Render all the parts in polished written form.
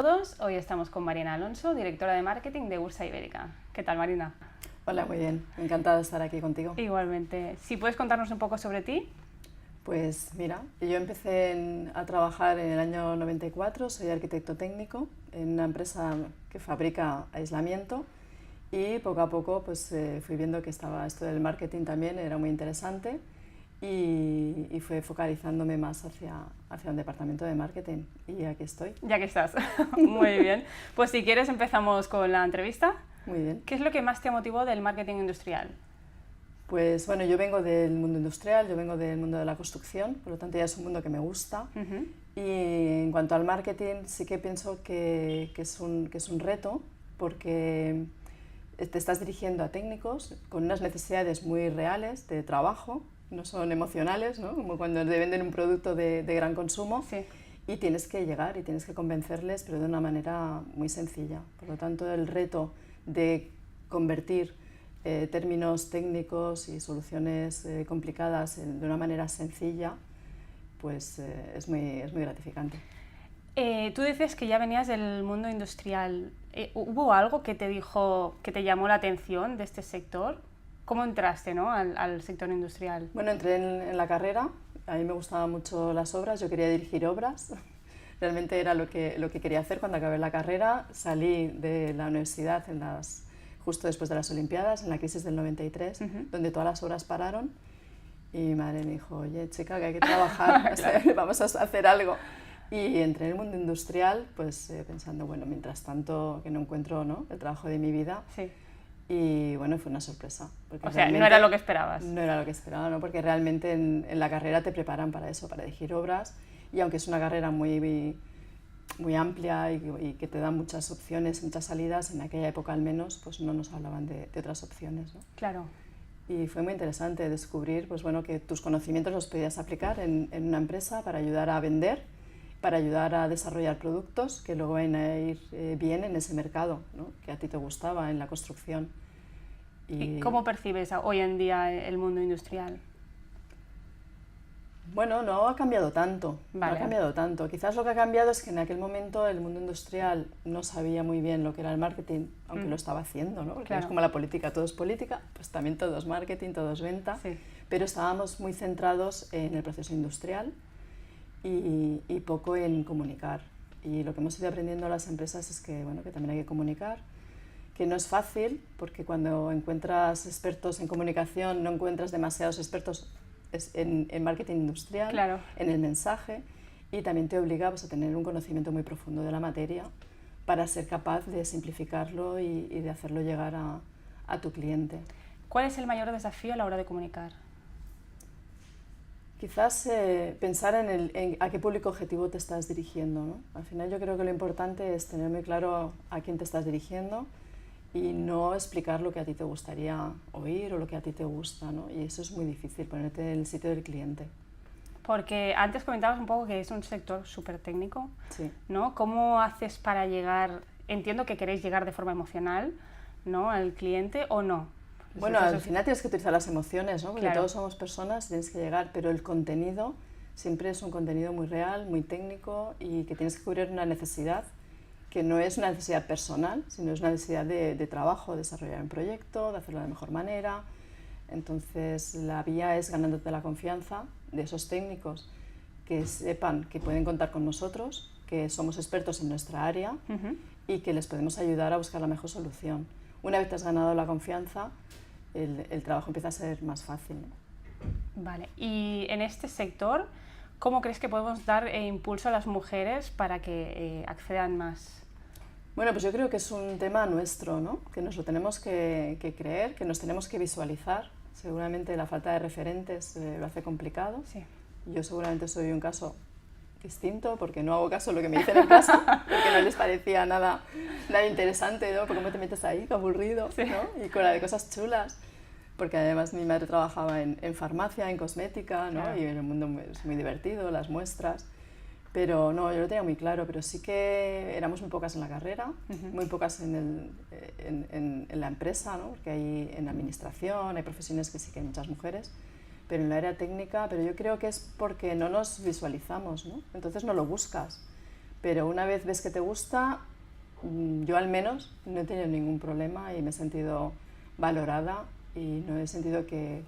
todos, hoy estamos con Marina Alonso, directora de marketing de Ursa Ibérica. ¿Qué tal, Marina? Hola, muy bien, encantada de estar aquí contigo. Igualmente. Si puedes contarnos un poco sobre ti. Pues mira, yo empecé a trabajar en el año 94, soy arquitecto técnico en una empresa que fabrica aislamiento y poco a poco pues, fui viendo que estaba esto del marketing también, era muy interesante y fui focalizándome más hacia un departamento de marketing y aquí estoy. Ya que estás. Muy bien. Pues si quieres empezamos con la entrevista. Muy bien. ¿Qué es lo que más te motivó del marketing industrial? Pues bueno, yo vengo del mundo industrial, yo vengo del mundo de la construcción, por lo tanto ya es un mundo que me gusta. Y en cuanto al marketing sí que pienso que es un reto porque te estás dirigiendo a técnicos con unas necesidades muy reales de trabajo, no son emocionales, ¿no? Como cuando te venden un producto de gran consumo. Sí. Y tienes que llegar y tienes que convencerles, pero de una manera muy sencilla. Por lo tanto, el reto de convertir términos técnicos y soluciones complicadas de una manera sencilla, pues es muy gratificante. Tú dices que ya venías del mundo industrial. ¿Hubo algo que te dijo, que te llamó la atención de este sector? ¿Cómo entraste, ¿no?, al sector industrial? Bueno, entré en la carrera, a mí me gustaban mucho las obras, yo quería dirigir obras. Realmente era lo que quería hacer cuando acabé la carrera. Salí de la universidad justo después de las Olimpiadas, en la crisis del 93, donde todas las obras pararon. Y mi madre me dijo, oye, chica, que hay que trabajar, claro. Vamos a hacer algo. Y entré en el mundo industrial, pues pensando, bueno, mientras tanto que no encuentro, ¿no?, el trabajo de mi vida. Sí. Y bueno, fue una sorpresa. O sea, no era lo que esperabas. No era lo que esperaba, ¿no? Porque realmente en la carrera te preparan para eso, para dirigir obras. Y aunque es una carrera muy amplia y que te da muchas opciones, muchas salidas, en aquella época al menos, pues no nos hablaban de otras opciones, ¿no? Claro. Y fue muy interesante descubrir, pues bueno, que tus conocimientos los podías aplicar en una empresa para ayudar a vender, para ayudar a desarrollar productos que luego van a ir bien en ese mercado, ¿no?, que a ti te gustaba, en la construcción. ¿Y cómo percibes hoy en día el mundo industrial? Bueno, no ha cambiado tanto, Vale. no ha cambiado tanto. Quizás lo que ha cambiado es que en aquel momento el mundo industrial no sabía muy bien lo que era el marketing, aunque lo estaba haciendo, ¿no? Porque claro. Es como la política, todo es política, pues también todo es marketing, todo es venta, Sí. pero estábamos muy centrados en el proceso industrial y poco en comunicar. Y lo que hemos ido aprendiendo a las empresas es que, bueno, que también hay que comunicar, que no es fácil, porque cuando encuentras expertos en comunicación no encuentras demasiados expertos en marketing industrial, claro, en el mensaje, y también te obliga, pues, a tener un conocimiento muy profundo de la materia para ser capaz de simplificarlo y de hacerlo llegar a tu cliente. ¿Cuál es el mayor desafío a la hora de comunicar? Quizás pensar en a qué público objetivo te estás dirigiendo, ¿no? Al final yo creo que lo importante es tener muy claro a quién te estás dirigiendo y no explicar lo que a ti te gustaría oír o lo que a ti te gusta, ¿no? Y eso es muy difícil, ponerte en el sitio del cliente. Porque antes comentabas un poco que es un sector súper técnico, Sí. ¿no? ¿Cómo haces para llegar? Entiendo que queréis llegar de forma emocional, ¿no?, al cliente, ¿o no? Bueno, al final tienes que utilizar las emociones, ¿no? Porque claro, todos somos personas, tienes que llegar, pero el contenido siempre es un contenido muy real, muy técnico y que tienes que cubrir una necesidad que no es una necesidad personal, sino es una necesidad de trabajo, de desarrollar un proyecto, de hacerlo de la mejor manera. Entonces, la vía es ganándote la confianza de esos técnicos que sepan que pueden contar con nosotros, que somos expertos en nuestra área y que les podemos ayudar a buscar la mejor solución. Una vez te has ganado la confianza, el trabajo empieza a ser más fácil, ¿no? Vale, y en este sector, ¿cómo crees que podemos dar impulso a las mujeres para que accedan más? Bueno, pues yo creo que es un tema nuestro, ¿no? Que nos lo tenemos que creer, que nos tenemos que visualizar. Seguramente la falta de referentes lo hace complicado. Sí. Yo seguramente soy un caso distinto porque no hago caso a lo que me dicen en casa, porque no les parecía nada interesante, ¿no? Porque ¿cómo te metes ahí? Qué aburrido, sí, ¿no? Y con la de cosas chulas. Porque además mi madre trabajaba en farmacia, en cosmética, ¿no? Claro. Y en el mundo es muy divertido, las muestras. Pero no, yo lo tenía muy claro, pero sí que éramos muy pocas en la carrera, muy pocas en la empresa, ¿no? Porque hay en la administración, hay profesiones que sí que hay muchas mujeres, pero en la área técnica, pero yo creo que es porque no nos visualizamos, ¿no? Entonces no lo buscas, Pero una vez ves que te gusta, yo al menos no he tenido ningún problema y me he sentido valorada y no he sentido que...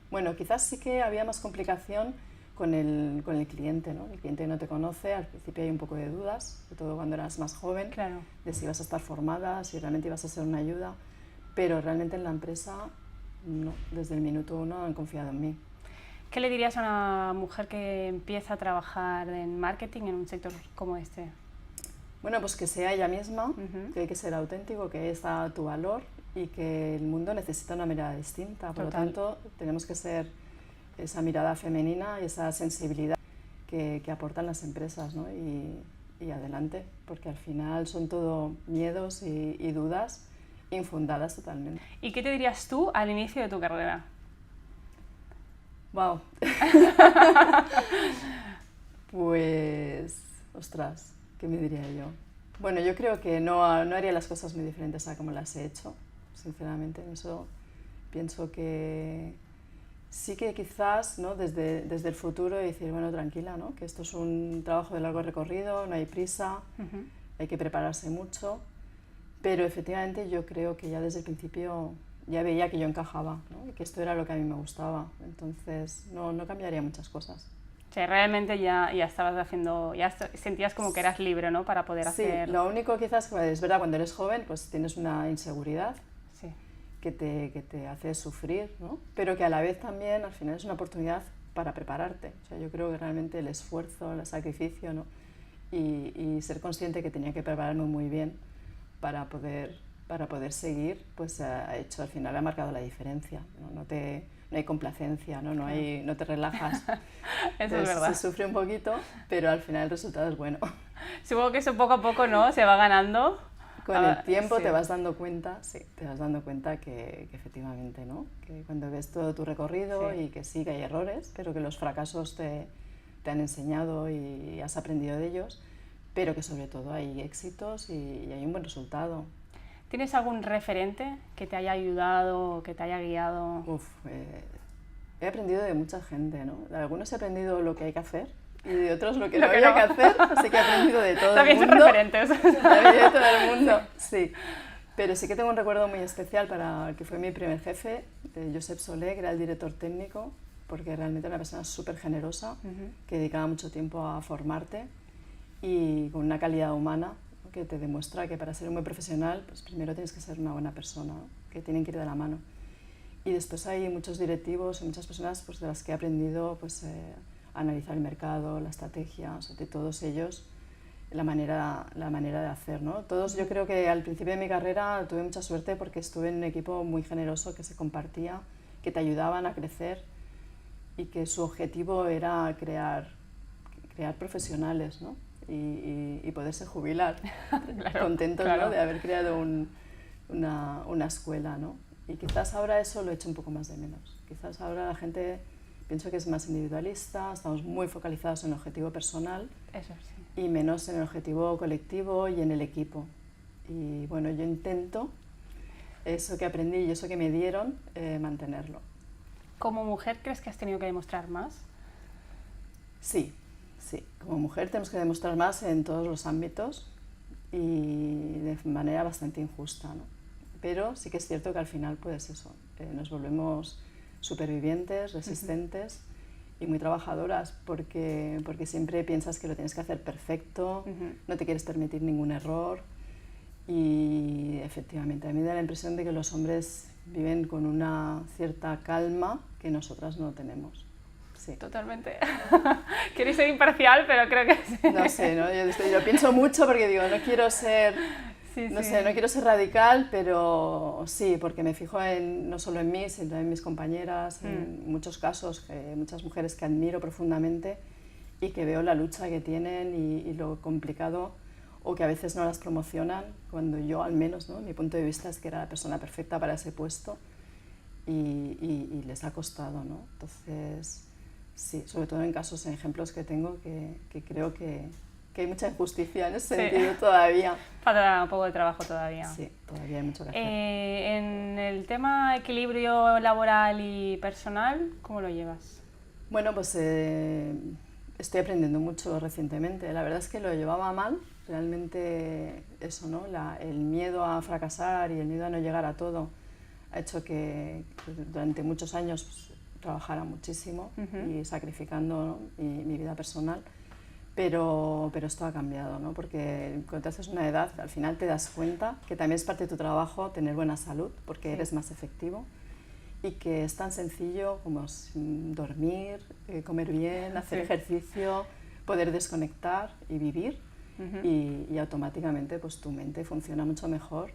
Bueno, quizás sí que había más complicación con el cliente, ¿no? El cliente no te conoce, al principio hay un poco de dudas, sobre todo cuando eras más joven, Claro. de si ibas a estar formada, si realmente ibas a ser una ayuda, pero realmente en la empresa, no, desde el minuto uno han confiado en mí. ¿Qué le dirías a una mujer que empieza a trabajar en marketing en un sector como este? Bueno, pues que sea ella misma, que hay que ser auténtico, que ahí está tu valor y que el mundo necesita una mirada distinta. Por lo tanto, tenemos que ser esa mirada femenina y esa sensibilidad que aportan las empresas, ¿no? Y adelante, porque al final son todo miedos y dudas infundadas totalmente. ¿Y qué te dirías tú al inicio de tu carrera? ¡Wow! Pues, ostras, ¿qué me diría yo? Bueno, yo creo que no haría las cosas muy diferentes a como las he hecho, sinceramente. En eso pienso que sí que quizás, ¿no? desde el futuro decir, bueno, tranquila, ¿no? Que esto es un trabajo de largo recorrido, no hay prisa, hay que prepararse mucho, pero efectivamente yo creo que ya desde el principio ya veía que yo encajaba, ¿no? Y que esto era lo que a mí me gustaba, entonces no cambiaría muchas cosas. O sea, realmente ya estabas haciendo, sentías como que eras libre, ¿no? Para poder hacer... Sí, lo único quizás, es verdad, cuando eres joven pues tienes una inseguridad, sí, que te hace sufrir, ¿no? Pero que a la vez también al final es una oportunidad para prepararte. O sea, yo creo que realmente el esfuerzo, el sacrificio, ¿no? y ser consciente que tenía que prepararme muy bien para poder seguir, pues ha hecho, al final ha marcado la diferencia, ¿no? No hay complacencia, ¿no? No te relajas. Eso es verdad. Se sufre un poquito, pero al final el resultado es bueno. Supongo que eso poco a poco, ¿no? Se va ganando. Con el tiempo te vas dando cuenta, que efectivamente, ¿no? Que cuando ves todo tu recorrido y que sí que hay errores, pero que los fracasos te han enseñado y has aprendido de ellos, pero que sobre todo hay éxitos y hay un buen resultado. ¿Tienes algún referente que te haya ayudado, que te haya guiado? He aprendido de mucha gente, ¿no? De algunos he aprendido lo que hay que hacer y de otros lo que no había que hacer, así que he aprendido de todo el mundo. También son referentes. De todo el mundo, sí. Pero sí que tengo un recuerdo muy especial para que fue mi primer jefe, Josep Solé, que era el director técnico, porque realmente era una persona súper generosa, que dedicaba mucho tiempo a formarte y con una calidad humana, ¿no? Que te demuestra que para ser un buen profesional, pues primero tienes que ser una buena persona, ¿no? Que tienen que ir de la mano. Y después hay muchos directivos y muchas personas pues, de las que he aprendido pues, a analizar el mercado, la estrategia, o sea, de todos ellos, la manera de hacer, ¿no? Todos, yo creo que al principio de mi carrera tuve mucha suerte porque estuve en un equipo muy generoso que se compartía, que te ayudaban a crecer y que su objetivo era crear profesionales, ¿no? Y poderse jubilar claro, contentos, claro. ¿No? De haber creado una escuela, ¿no? Y quizás ahora eso lo echo un poco más de menos. Quizás ahora la gente pienso que es más individualista, estamos muy focalizados en el objetivo personal. Eso sí. Y menos en el objetivo colectivo y en el equipo. Y bueno, yo intento eso que aprendí y eso que me dieron, mantenerlo. ¿Como mujer crees que has tenido que demostrar más? Sí. Como mujer tenemos que demostrar más en todos los ámbitos y de manera bastante injusta, ¿no? Pero sí que es cierto que al final pues eso, nos volvemos supervivientes, resistentes y muy trabajadoras porque siempre piensas que lo tienes que hacer perfecto, no te quieres permitir ningún error y efectivamente a mí me da la impresión de que los hombres viven con una cierta calma que nosotras no tenemos. Sí. Totalmente. Queréis ser imparcial, pero creo que sí. No sé, ¿no? Yo pienso mucho porque digo, no quiero ser... No quiero ser radical, pero sí, porque me fijo no solo en mí, sino en mis compañeras, en muchos casos, muchas mujeres que admiro profundamente y que veo la lucha que tienen y lo complicado o que a veces no las promocionan, cuando yo al menos, ¿no? Mi punto de vista es que era la persona perfecta para ese puesto y les ha costado, ¿no? Entonces, sí, sobre todo en ejemplos que tengo que creo que hay mucha injusticia en ese sentido todavía. Falta un poco de trabajo todavía. Sí, todavía hay mucho que hacer. En el tema equilibrio laboral y personal, ¿cómo lo llevas? Bueno, pues estoy aprendiendo mucho recientemente. La verdad es que lo llevaba mal, realmente eso, ¿no? El miedo a fracasar y el miedo a no llegar a todo ha hecho que durante muchos años pues, trabajara muchísimo y sacrificando, ¿no? mi vida personal. Pero esto ha cambiado, ¿no? Porque cuando te haces una edad, al final te das cuenta que también es parte de tu trabajo tener buena salud, porque eres más efectivo, y que es tan sencillo como dormir, comer bien, hacer ejercicio, poder desconectar y vivir, y automáticamente pues, tu mente funciona mucho mejor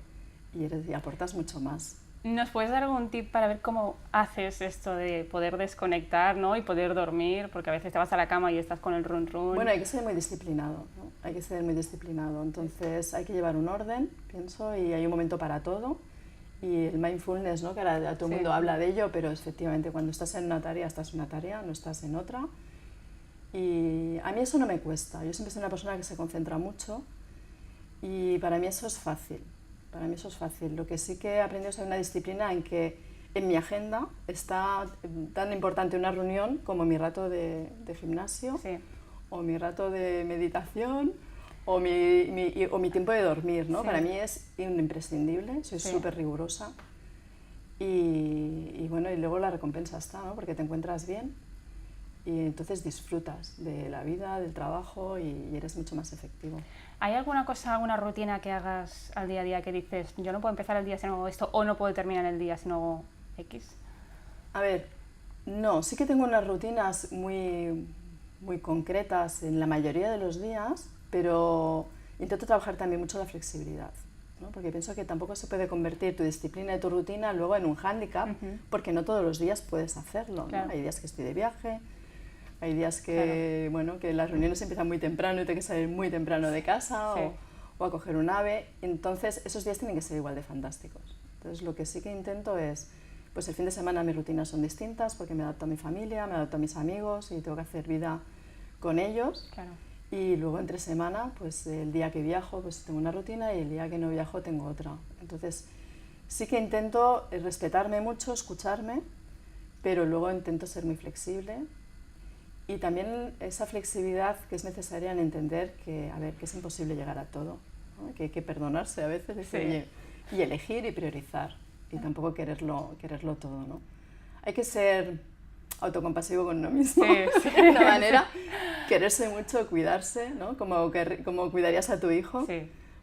y aportas mucho más. ¿Nos puedes dar algún tip para ver cómo haces esto de poder desconectar, ¿no? Y poder dormir? Porque a veces te vas a la cama y estás con el run run. Bueno, hay que ser muy disciplinado, ¿no? Hay que ser muy disciplinado. Entonces hay que llevar un orden, pienso, y hay un momento para todo. Y el mindfulness, ¿no? Que ahora todo el mundo habla de ello, pero efectivamente cuando estás en una tarea, estás en una tarea, no estás en otra. Y a mí eso no me cuesta. Yo siempre soy una persona que se concentra mucho y para mí eso es fácil. Para mí eso es fácil. Lo que sí que he aprendido es una disciplina en que en mi agenda está tan importante una reunión como mi rato de gimnasio, o mi rato de meditación, o mi tiempo de dormir, ¿no? Para mí es imprescindible, soy súper rigurosa. Y bueno, y luego la recompensa está, ¿no? Porque te encuentras bien y entonces disfrutas de la vida, del trabajo y eres mucho más efectivo. ¿Hay alguna cosa, alguna rutina que hagas al día a día que dices, yo no puedo empezar el día si no hago esto, o no puedo terminar el día si no hago X? A ver, no, sí que tengo unas rutinas muy concretas en la mayoría de los días, pero intento trabajar también mucho la flexibilidad, ¿no? Porque pienso que tampoco se puede convertir tu disciplina y tu rutina luego en un hándicap, porque no todos los días puedes hacerlo, ¿no? Hay días que estoy de viaje, hay días que, bueno, que las reuniones empiezan muy temprano y tengo que salir muy temprano de casa o a coger un AVE. Entonces, esos días tienen que ser igual de fantásticos. Entonces, lo que sí que intento es, pues el fin de semana mis rutinas son distintas porque me adapto a mi familia, me adapto a mis amigos y tengo que hacer vida con ellos. Y luego entre semana, pues el día que viajo, pues tengo una rutina y el día que no viajo tengo otra. Entonces, sí que intento respetarme mucho, escucharme, pero luego intento ser muy flexible. Y también esa flexibilidad que es necesaria en entender que, a ver, que es imposible llegar a todo, ¿no? Que hay que perdonarse a veces, decir, y elegir y priorizar, y tampoco quererlo todo, ¿no? Hay que ser autocompasivo con uno mismo, de una manera, quererse mucho, cuidarse, ¿no? Como cuidarías a tu hijo,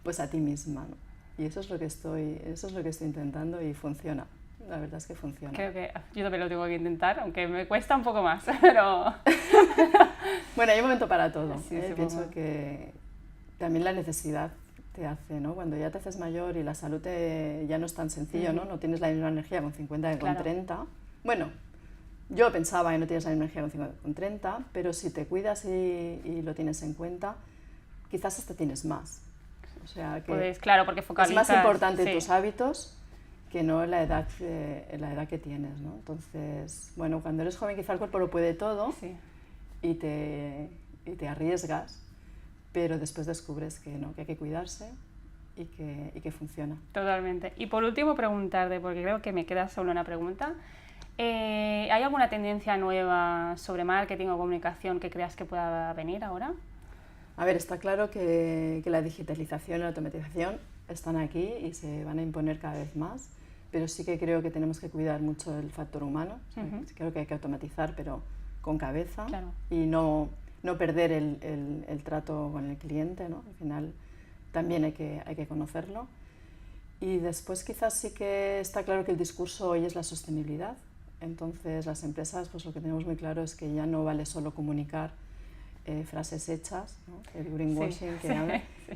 pues a ti misma, ¿no? Y eso es lo que estoy intentando y funciona. La verdad es que funciona. Creo que yo también lo tengo que intentar, aunque me cuesta un poco más, pero... Bueno, hay un momento para todo. Pienso que también la necesidad te hace, ¿no? Cuando ya te haces mayor y la salud ya no es tan sencillo, ¿no? No tienes la misma energía con 50 que con 30. Bueno, yo pensaba que no tienes la misma energía con 50 que con 30, pero si te cuidas y lo tienes en cuenta, quizás hasta tienes más. O sea, que pues, claro, porque focalizas, es más importante tus hábitos que no la edad que tienes, ¿no? Entonces, bueno, cuando eres joven quizá el cuerpo lo puede todo y te arriesgas, pero después descubres que no, que hay que cuidarse y que funciona. Totalmente. Y por último preguntarte, porque creo que me queda solo una pregunta, ¿hay alguna tendencia nueva sobre marketing o comunicación que creas que pueda venir ahora? A ver, está claro que la digitalización y la automatización están aquí y se van a imponer cada vez más, pero sí que creo que tenemos que cuidar mucho el factor humano. Creo que hay que automatizar, pero con cabeza, y no perder el trato con el cliente, ¿no? Al final también hay que conocerlo. Y después quizás sí que está claro que el discurso hoy es la sostenibilidad. Entonces las empresas, pues lo que tenemos muy claro es que ya no vale solo comunicar frases hechas, ¿no? El greenwashing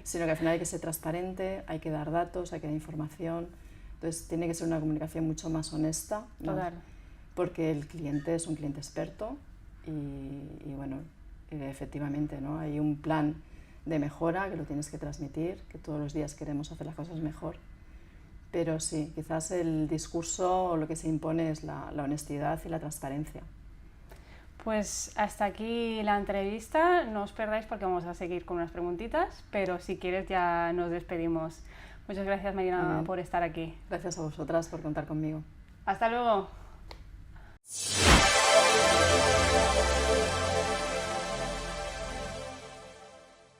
sino que al final hay que ser transparente, hay que dar datos, hay que dar información. Entonces tiene que ser una comunicación mucho más honesta, ¿no? Porque el cliente es un cliente experto y bueno, efectivamente, ¿no? Hay un plan de mejora que lo tienes que transmitir, que todos los días queremos hacer las cosas mejor. Pero sí, quizás el discurso lo que se impone es la honestidad y la transparencia. Pues hasta aquí la entrevista, no os perdáis porque vamos a seguir con unas preguntitas, pero si quieres ya nos despedimos. Muchas gracias, Marina, por estar aquí. Gracias a vosotras por contar conmigo. Hasta luego.